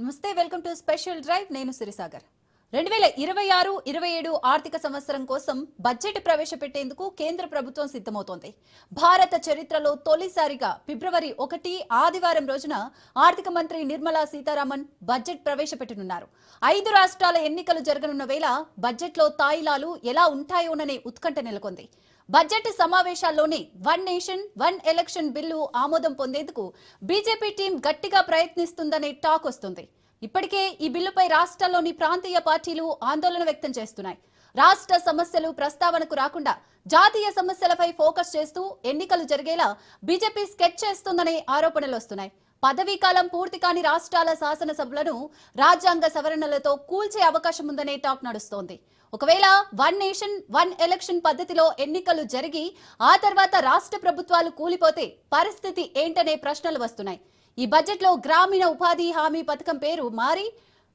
నమస్తే, welcome to special drive. నేను సిరిసాగర్. 2026-27 ఆర్థిక సంవత్సరం కోసం బడ్జెట్ ప్రవేశపెట్టేందుకు కేంద్ర ప్రభుత్వం సిద్ధమవుతోంది. భారత చరిత్రలో తొలిసారిగా ఫిబ్రవరి 1 ఆదివారం రోజున ఆర్థిక మంత్రి నిర్మలా సీతారామన్ బడ్జెట్ ప్రవేశపెట్టనున్నారు. 5 రాష్ట్రాల ఎన్నికలు జరగనున్న వేళ బడ్జెట్లో తాయిలాలు ఎలా ఉంటాయోననే ఉత్కంఠ నెలకొంది. బడ్జెట్ సమావేశాల్లోనే one nation one election bill ఆమోదం పొందేందుకు బీజేపీ టీం గట్టిగా ప్రయత్నిస్తుందనే టాక్ వస్తుంది. ఇప్పటికే ఈ బిల్లుపై రాష్ట్రాల్లోని ప్రాంతీయ పార్టీలు ఆందోళన వ్యక్తం చేస్తున్నాయి. రాష్ట్ర సమస్యలు ప్రస్తావనకు రాకుండా జాతీయ సమస్యలపై ఫోకస్ చేస్తూ ఎన్నికలు జరిగేలా బీజేపీ స్కెచ్ చేస్తుందనే ఆరోపణలు వస్తున్నాయి. పదవీకాలం పూర్తి కాని రాష్ట్రాల శాసనసభలను రాజ్యాంగ సవరణలతో కూల్చే అవకాశం ఉందనే టాక్ నడుస్తోంది. ఒకవేళ వన్ నేషన్ వన్ ఎలక్షన్ పద్ధతిలో ఎన్నికలు జరిగి ఆ తర్వాత రాష్ట్ర ప్రభుత్వాలు కూలిపోతే పరిస్థితి ఏంటనే ప్రశ్నలు వస్తున్నాయి. ఈ బడ్జెట్ లో గ్రామీణ ఉపాధి హామీ పథకం పేరు మారి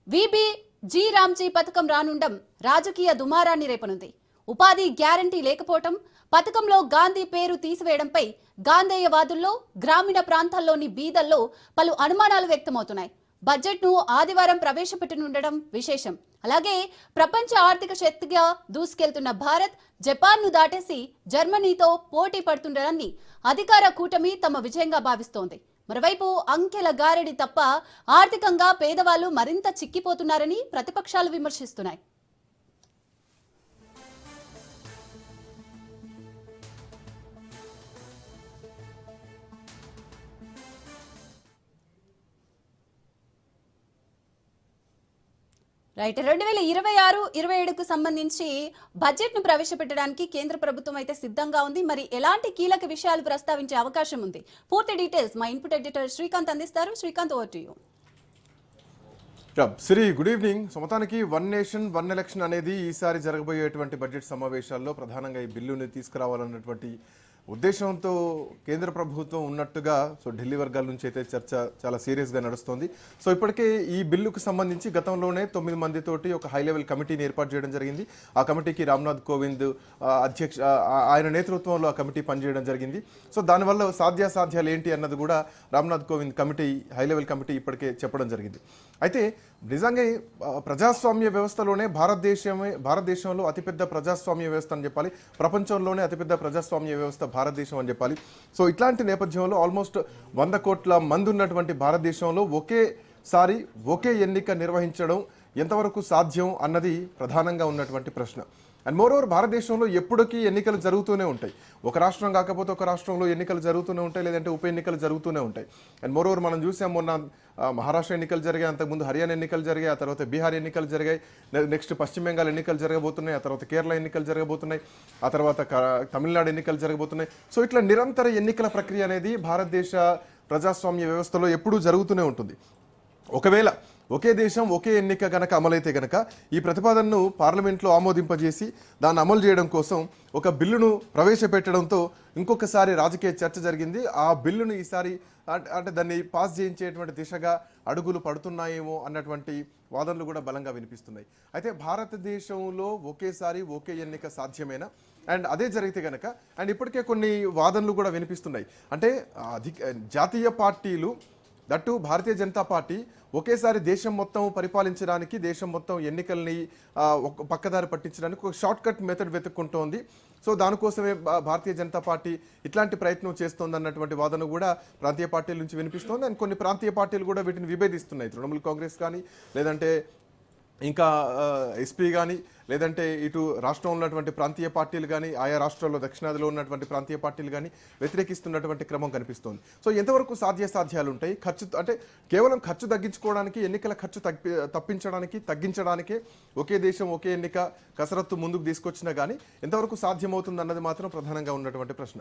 విబిజీ రామ్జీ పథకం రానుండం రాజకీయ దుమారాన్ని రేపనుంది. ఉపాధి గ్యారంటీ లేకపోవటం, పథకంలో గాంధీ పేరు తీసివేయడంపై గాంధేయవాదుల్లో, గ్రామీణ ప్రాంతాల్లోని బీదల్లో పలు అనుమానాలు వ్యక్తమవుతున్నాయి. బడ్జెట్ ను ఆదివారం ప్రవేశపెట్టనుండడం విశేషం. అలాగే ప్రపంచ ఆర్థిక శక్తిగా దూసుకెళ్తున్న భారత్ జపాన్ ను దాటేసి జర్మనీతో పోటీ పడుతుండడాన్ని అధికార కూటమి తమ విజయంగా భావిస్తోంది. మరోవైపు అంకెల గారడి తప్ప ఆర్థికంగా పేదవాళ్లు మరింత చిక్కిపోతున్నారని ప్రతిపక్షాలు విమర్శిస్తున్నాయి. రైట్, 2026-27కు సంబంధించి బడ్జెట్ ను ప్రవేశపెట్టడానికి కేంద్ర ప్రభుత్వం అయితే సిద్ధంగా ఉంది. మరి ఎలాంటి కీలక విషయాలు ప్రస్తావించే అవకాశం ఉంది? పూర్తి డీటెయిల్స్ మా ఇన్పుట్ ఎడిటర్ శ్రీకాంత్ అందిస్తారు. Srikanth, over to you. Siri, good evening. మొత్తానికి వన్ నేషన్ వన్ ఎలక్షన్ అనేది ఈసారి జరగబోయేటువంటి బడ్జెట్ సమావేశాల్లో ప్రధానంగా ఈ బిల్లుని తీసుకురావాలన్నటువంటి ఉద్దేశంతో కేంద్ర ప్రభుత్వం ఉన్నట్టుగా ఢిల్లీ వర్గాల నుంచి అయితే చర్చ చాలా సీరియస్గా నడుస్తోంది. ఇప్పటికే ఈ బిల్లుకు సంబంధించి గతంలోనే 9 మందితోటి ఒక హై లెవెల్ కమిటీని ఏర్పాటు చేయడం జరిగింది. ఆ కమిటీకి రామ్నాథ్ కోవింద్ ఆయన నేతృత్వంలో ఆ కమిటీ పనిచేయడం జరిగింది. దానివల్ల సాధ్యాసాధ్యాలు ఏంటి అన్నది కూడా Ramnath Kovind committee, high level committee ఇప్పటికే చెప్పడం జరిగింది. అయితే నిజంగా ప్రజాస్వామ్య వ్యవస్థలోనే భారతదేశంలో అతిపెద్ద ప్రజాస్వామ్య వ్యవస్థ అని చెప్పాలి, ప్రపంచంలోనే అతిపెద్ద ప్రజాస్వామ్య వ్యవస్థ భారతదేశం అని చెప్పాలి. ఇట్లాంటి నేపథ్యంలో ఆల్మోస్ట్ 100 కోట్ల మంది ఉన్నటువంటి భారతదేశంలో ఒకేసారి ఒకే ఎన్నిక నిర్వహించడం ఎంతవరకు సాధ్యం అన్నది ప్రధానంగా ఉన్నటువంటి ప్రశ్న. అండ్ మోరోవర్ భారతదేశంలో ఎప్పటికీ ఎన్నికలు జరుగుతూనే ఉంటాయి. ఒక రాష్ట్రం కాకపోతే ఒక రాష్ట్రంలో ఎన్నికలు జరుగుతూనే ఉంటాయి, లేదంటే ఉప ఎన్నికలు జరుగుతూనే ఉంటాయి. అండ్ మోరోవర్ మనం చూసాం, మొన్న మహారాష్ట్ర ఎన్నికలు జరిగాయి, అంతకుముందు హర్యానా ఎన్నికలు జరిగాయి, ఆ తర్వాత బీహార్ ఎన్నికలు జరిగాయి, నెక్స్ట్ పశ్చిమ బెంగాల్ ఎన్నికలు జరగబోతున్నాయి, ఆ తర్వాత కేరళ ఎన్నికలు జరగబోతున్నాయి, ఆ తర్వాత తమిళనాడు ఎన్నికలు జరగబోతున్నాయి. ఇట్లా నిరంతర ఎన్నికల ప్రక్రియ అనేది భారతదేశ ప్రజాస్వామ్య వ్యవస్థలో ఎప్పుడూ జరుగుతూనే ఉంటుంది. ఒకవేళ ఒకే దేశం ఒకే ఎన్నిక గనక అమలైతే గనక ఈ ప్రతిపాదనను పార్లమెంట్లో ఆమోదింపజేసి దాన్ని అమలు చేయడం కోసం ఒక బిల్లును ప్రవేశపెట్టడంతో ఇంకొకసారి రాజకీయ చర్చ జరిగింది. ఆ బిల్లును ఈసారి అంటే దాన్ని పాస్ చేయించేటువంటి దిశగా అడుగులు పడుతున్నాయేమో అన్నటువంటి వాదనలు కూడా బలంగా వినిపిస్తున్నాయి. అయితే భారతదేశంలో ఒకేసారి ఒకే ఎన్నిక సాధ్యమేనా? అండ్ అదే జరిగితే కనుక అండ్ ఇప్పటికే కొన్ని వాదనలు కూడా వినిపిస్తున్నాయి. అంటే జాతీయ పార్టీలు, దట్టు భారతీయ జనతా పార్టీ ఒకేసారి దేశం మొత్తం పరిపాలించడానికి, దేశం మొత్తం ఎన్నికల్ని పక్కదారి పట్టించడానికి ఒక షార్ట్ కట్ మెథడ్ వెతుక్కుంటోంది. దానికోసమే భారతీయ జనతా పార్టీ ఇట్లాంటి ప్రయత్నం చేస్తోంది అన్నటువంటి వాదన కూడా ప్రాంతీయ పార్టీల నుంచి వినిపిస్తోంది. అండ్ కొన్ని ప్రాంతీయ పార్టీలు కూడా వీటిని విభేదిస్తున్నాయి. తృణమూల్ కాంగ్రెస్ కానీ, లేదంటే ఇంకా ఎస్పీ కానీ, లేదంటే ఇటు రాష్ట్రంలో ఉన్నటువంటి ప్రాంతీయ పార్టీలు కానీ, ఆయా రాష్ట్రాల్లో దక్షిణాదిలో ఉన్నటువంటి ప్రాంతీయ పార్టీలు కానీ వ్యతిరేకిస్తున్నటువంటి క్రమం కనిపిస్తోంది. ఎంతవరకు సాధ్యాసాధ్యాలు ఉంటాయి? అంటే కేవలం ఖర్చు తగ్గించుకోవడానికి, ఎన్నికల ఖర్చు తగ్గించడానికే ఒకే దేశం ఒకే ఎన్నిక కసరత్తు ముందుకు తీసుకొచ్చినా కానీ ఎంతవరకు సాధ్యమవుతుంది అన్నది మాత్రం ప్రధానంగా ఉన్నటువంటి ప్రశ్న.